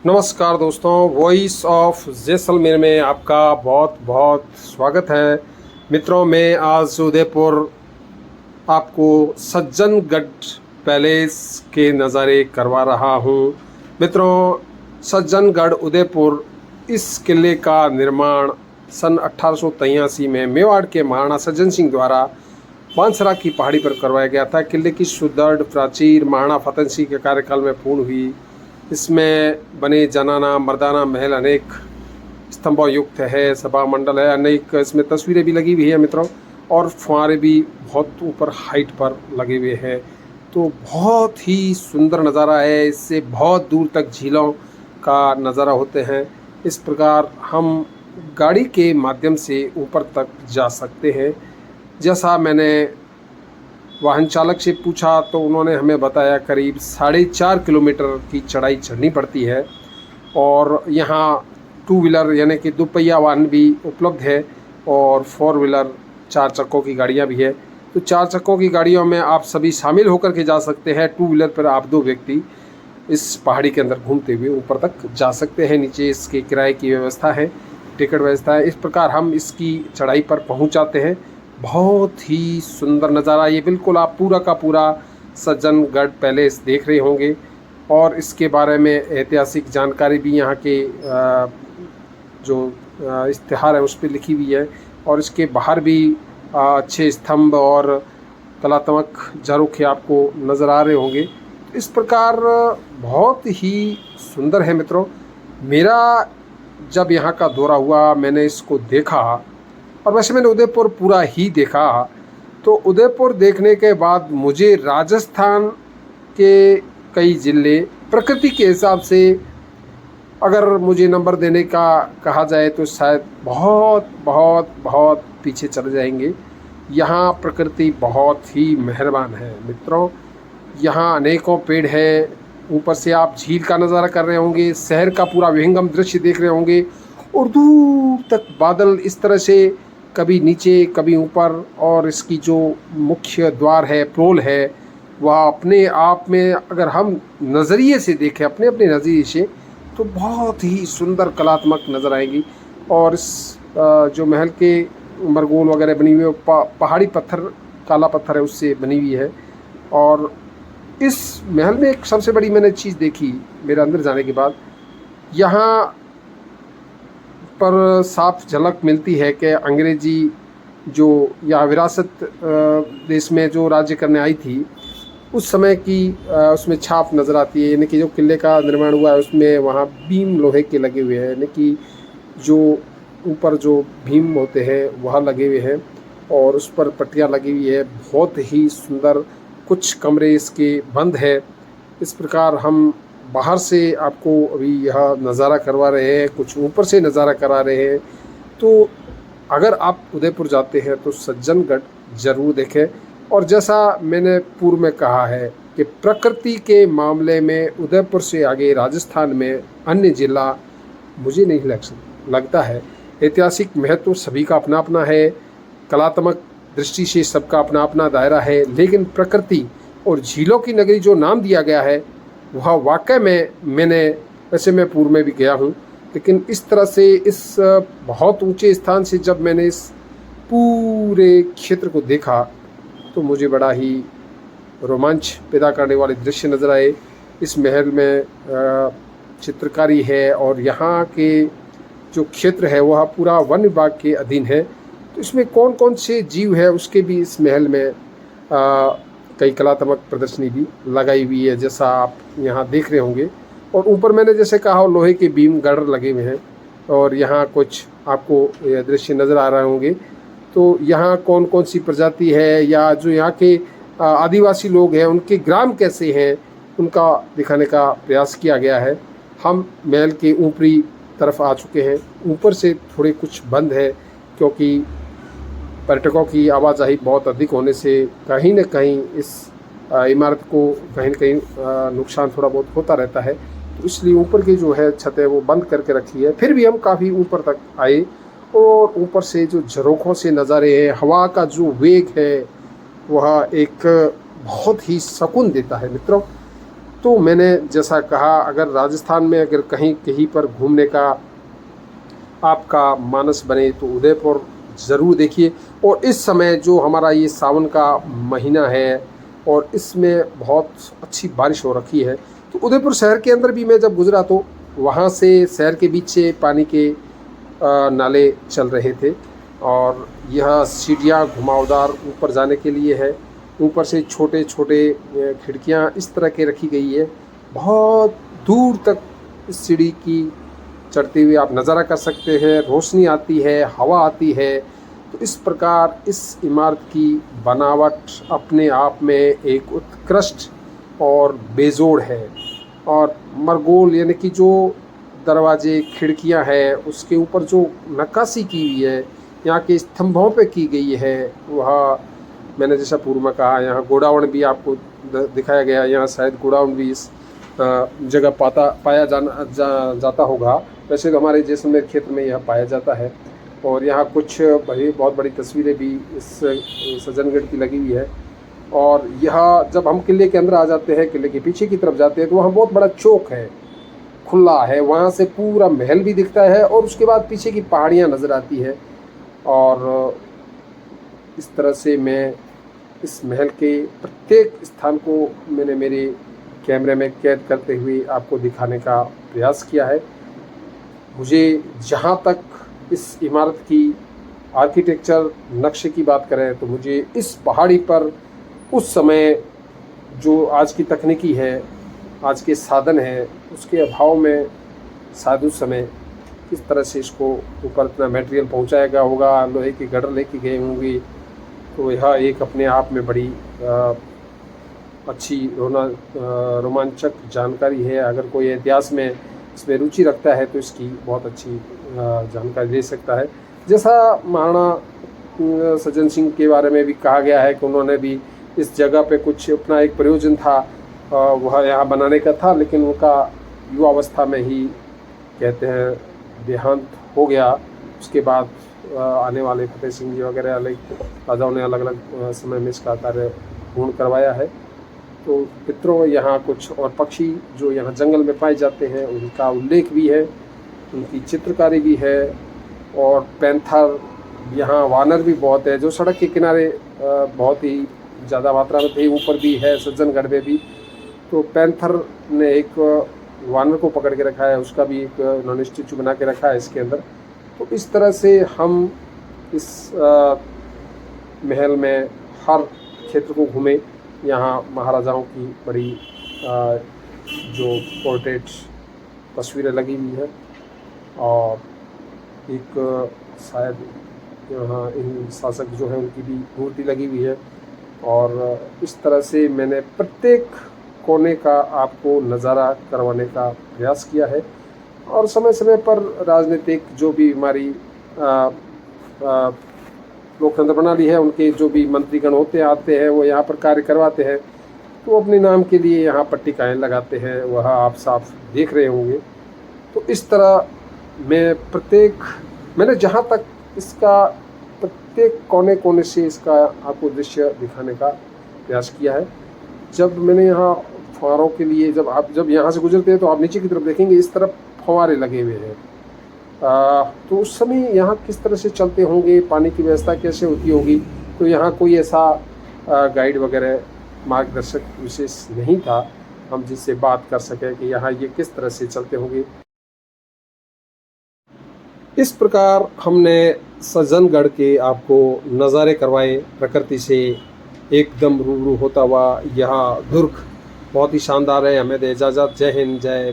नमस्कार दोस्तों, voice of Jaisalmer में आपका बहुत बहुत स्वागत है। मित्रों, मैं आज उदयपुर आपको सज्जनगढ़ पैलेस के नज़ारे करवा रहा हूँ। मित्रों, सज्जनगढ़ उदयपुर, इस किले का निर्माण सन 1883 में मेवाड़ के महाराणा सज्जन सिंह द्वारा बांसरा की पहाड़ी पर करवाया गया था। किले की सुदृढ़ प्राचीर महाराणा फतेह सिंह के कार्यकाल में पूर्ण हुई। इसमें बने जनाना मर्दाना महल अनेक स्तंभों युक्त है, सभा मंडल है, अनेक इसमें तस्वीरें भी लगी हुई है मित्रों, और फुहारे भी बहुत ऊपर हाइट पर लगे हुए हैं। तो बहुत ही सुंदर नज़ारा है। इससे बहुत दूर तक झीलों का नज़ारा होते हैं। इस प्रकार हम गाड़ी के माध्यम से ऊपर तक जा सकते हैं। जैसा मैंने वाहन चालक से पूछा तो उन्होंने हमें बताया करीब 4.5 किलोमीटर की चढ़ाई चढ़नी पड़ती है, और यहाँ 2 व्हीलर यानी कि दोपहिया वाहन भी उपलब्ध है, और 4 व्हीलर 4 चक्कों की गाड़ियाँ भी है। तो 4 चक्कों की गाड़ियों में आप सभी शामिल होकर के जा सकते हैं। 2 व्हीलर पर आप 2 व्यक्ति इस पहाड़ी के अंदर घूमते हुए ऊपर तक जा सकते हैं। नीचे इसके किराए की व्यवस्था है, टिकट व्यवस्था है। इस प्रकार हम इसकी चढ़ाई पर पहुँच जाते हैं। बहुत ही सुंदर नज़ारा, ये बिल्कुल आप पूरा का पूरा सज्जनगढ़ पैलेस देख रहे होंगे, और इसके बारे में ऐतिहासिक जानकारी भी यहाँ के जो इश्तिहार है उस पर लिखी हुई है, और इसके बाहर भी अच्छे स्तंभ और कलात्मक झरोखे आपको नज़र आ रहे होंगे। इस प्रकार बहुत ही सुंदर है मित्रों। मेरा जब यहाँ का दौरा हुआ, मैंने इसको देखा, और वैसे मैंने उदयपुर पूरा ही देखा। तो उदयपुर देखने के बाद मुझे राजस्थान के कई ज़िले प्रकृति के हिसाब से अगर मुझे नंबर देने का कहा जाए तो शायद बहुत बहुत बहुत पीछे चले जाएंगे। यहाँ प्रकृति बहुत ही मेहरबान है मित्रों। यहाँ अनेकों पेड़ हैं। ऊपर से आप झील का नज़ारा कर रहे होंगे, शहर का पूरा विहंगम दृश्य देख रहे होंगे, और दूर तक बादल इस तरह से कभी नीचे कभी ऊपर, और इसकी जो मुख्य द्वार है, प्रोल है, वह अपने आप में अगर हम नज़रिए से देखें, अपने अपने नज़रिए से, तो बहुत ही सुंदर कलात्मक नज़र आएंगी। और इस जो महल के मरगोल वगैरह बनी हुई है, पहाड़ी पत्थर, काला पत्थर है, उससे बनी हुई है। और इस महल में एक सबसे बड़ी मैंने चीज़ देखी मेरे अंदर जाने के बाद, यहाँ पर साफ झलक मिलती है कि अंग्रेजी जो या विरासत देश में जो राज्य करने आई थी उस समय की उसमें छाप नज़र आती है। यानी कि जो किले का निर्माण हुआ है उसमें वहाँ बीम लोहे के लगे हुए हैं, यानी कि जो ऊपर जो भीम होते हैं वह लगे हुए हैं, और उस पर पट्टियाँ लगी हुई है। बहुत ही सुंदर। कुछ कमरे इसके बंद है। इस प्रकार हम बाहर से आपको अभी यह नज़ारा करवा रहे हैं, कुछ ऊपर से नज़ारा करा रहे हैं। तो अगर आप उदयपुर जाते हैं तो सज्जनगढ़ ज़रूर देखें। और जैसा मैंने पूर्व में कहा है कि प्रकृति के मामले में उदयपुर से आगे राजस्थान में अन्य ज़िला मुझे नहीं लगता है। ऐतिहासिक महत्व सभी का अपना अपना है, कलात्मक दृष्टि से सबका अपना अपना दायरा है, लेकिन प्रकृति और झीलों की नगरी जो नाम दिया गया है वह वाकई में, वैसे मैं पूर्व में भी गया हूँ, लेकिन इस तरह से इस बहुत ऊंचे स्थान से जब मैंने इस पूरे क्षेत्र को देखा तो मुझे बड़ा ही रोमांच पैदा करने वाले दृश्य नज़र आए। इस महल में चित्रकारी है, और यहाँ के जो क्षेत्र है वह पूरा वन विभाग के अधीन है। तो इसमें कौन कौन से जीव है उसके भी इस महल में कई कलात्मक प्रदर्शनी भी लगाई हुई है, जैसा आप यहाँ देख रहे होंगे। और ऊपर मैंने जैसे कहा लोहे के बीम गर्डर लगे हुए हैं, और यहाँ कुछ आपको यह दृश्य नज़र आ रहे होंगे। तो यहाँ कौन कौन सी प्रजाति है, या जो यहाँ के आदिवासी लोग हैं उनके ग्राम कैसे हैं, उनका दिखाने का प्रयास किया गया है। हम महल के ऊपरी तरफ आ चुके हैं। ऊपर से थोड़े कुछ बंद है, क्योंकि पर्यटकों की आवाजाही बहुत अधिक होने से कहीं न कहीं इस इमारत को कहीं न कहीं नुकसान थोड़ा बहुत होता रहता है। तो इसलिए ऊपर की जो है छत है वो बंद करके रखी है। फिर भी हम काफ़ी ऊपर तक आए, और ऊपर से जो झरोखों से नज़ारे हैं, हवा का जो वेग है वह एक बहुत ही सुकून देता है मित्रों। तो मैंने जैसा कहा, अगर राजस्थान में अगर कहीं कहीं पर घूमने का आपका मानस बने तो उदयपुर ज़रूर देखिए। और इस समय जो हमारा ये सावन का महीना है और इसमें बहुत अच्छी बारिश हो रखी है, तो उदयपुर शहर के अंदर भी मैं जब गुज़रा तो वहाँ से शहर के बीच से पानी के नाले चल रहे थे। और यह सीढ़ियाँ घुमावदार ऊपर जाने के लिए है। ऊपर से छोटे छोटे खिड़कियाँ इस तरह के रखी गई है, बहुत दूर तक इस सीढ़ी की चढ़ते हुए आप नज़ारा कर सकते हैं। रोशनी आती है, हवा आती है। तो इस प्रकार इस इमारत की बनावट अपने आप में एक उत्कृष्ट और बेजोड़ है। और मरगोल यानी कि जो दरवाजे खिड़कियां हैं उसके ऊपर जो नक्काशी की हुई है, यहाँ के स्तंभों पे की गई है, वह मैंने जैसा पूर्व में कहा, यहाँ गोडाउन भी आपको दिखाया गया। यहाँ शायद गोडाउन भी इस जगह पाया जाता होगा। वैसे तो हमारे जैसलमेर क्षेत्र में यह पाया जाता है। और यहाँ कुछ बहुत बड़ी तस्वीरें भी इस सज्जनगढ़ की लगी हुई है। और यह जब हम किले के अंदर आ जाते हैं, किले के पीछे की तरफ जाते हैं, तो वहाँ बहुत बड़ा चौक है, खुला है, वहाँ से पूरा महल भी दिखता है और उसके बाद पीछे की पहाड़ियाँ नज़र आती है। और इस तरह से मैं इस महल के प्रत्येक स्थान को मैंने मेरे कैमरे में कैद करते हुए आपको दिखाने का प्रयास किया है। मुझे जहाँ तक इस इमारत की आर्किटेक्चर नक्शे की बात करें तो मुझे इस पहाड़ी पर उस समय जो आज की तकनीकी है, आज के साधन हैं, उसके अभाव में शायद उस समय किस तरह से इसको ऊपर इतना मटेरियल पहुंचाया गया होगा, लोहे की गटर लेके गए होंगे। तो यह एक अपने आप में बड़ी अच्छी रोमांचक जानकारी है। अगर कोई इतिहास में इसमें रुचि रखता है तो इसकी बहुत अच्छी जानकारी ले सकता है। जैसा महाराणा सज्जन सिंह के बारे में भी कहा गया है कि उन्होंने भी इस जगह पे कुछ अपना एक प्रयोजन था, वह यहाँ बनाने का था, लेकिन उनका युवावस्था में ही कहते हैं देहांत हो गया। उसके बाद आने वाले फतेह सिंह जी वगैरह राजाओं ने अलग अलग समय में इसका कार्य पूर्ण करवाया है। तो मित्रों, यहाँ कुछ और पक्षी जो यहाँ जंगल में पाए जाते हैं उनका उल्लेख भी है, उनकी चित्रकारी भी है। और पैंथर, यहाँ वानर भी बहुत है जो सड़क के किनारे बहुत ही ज़्यादा मात्रा में थे, ऊपर भी है सज्जनगढ़ में भी। तो पैंथर ने एक वानर को पकड़ के रखा है, उसका भी एक उन्होंने स्टेचू बना के रखा है इसके अंदर। तो इस तरह से हम इस महल में हर क्षेत्र को घूमें। यहाँ महाराजाओं की बड़ी जो पोर्ट्रेट तस्वीरें लगी हुई है और एक शायद यहाँ इन शासक जो है उनकी भी मूर्ति लगी हुई है। और इस तरह से मैंने प्रत्येक कोने का आपको नज़ारा करवाने का प्रयास किया है। और समय समय पर राजनीतिक जो भी हमारी लोकतंत्र प्रणाली है, उनके जो भी मंत्रीगण होते आते हैं वो यहाँ पर कार्य करवाते हैं, तो अपने नाम के लिए यहाँ पट्टिकाएँ लगाते हैं, वह आप साफ देख रहे होंगे। तो इस तरह मैंने जहाँ तक इसका प्रत्येक कोने कोने से इसका आपको दृश्य दिखाने का प्रयास किया है। जब मैंने यहाँ फव्वारों के लिए जब यहाँ से गुजरते हैं तो आप नीचे की तरफ देखेंगे, इस तरफ फव्वारे लगे हुए हैं। तो उस समय यहाँ किस तरह से चलते होंगे, पानी की व्यवस्था कैसे होती होगी, तो यहाँ कोई ऐसा गाइड वगैरह मार्गदर्शक विशेष नहीं था हम जिससे बात कर सकें कि यहाँ ये किस तरह से चलते होंगे। इस प्रकार हमने सज्जनगढ़ के आपको नज़ारे करवाए, प्रकृति से एकदम रूबरू होता हुआ। यह दुर्ग बहुत ही शानदार है। हमें दे इजाज़त। जय हिंद, जय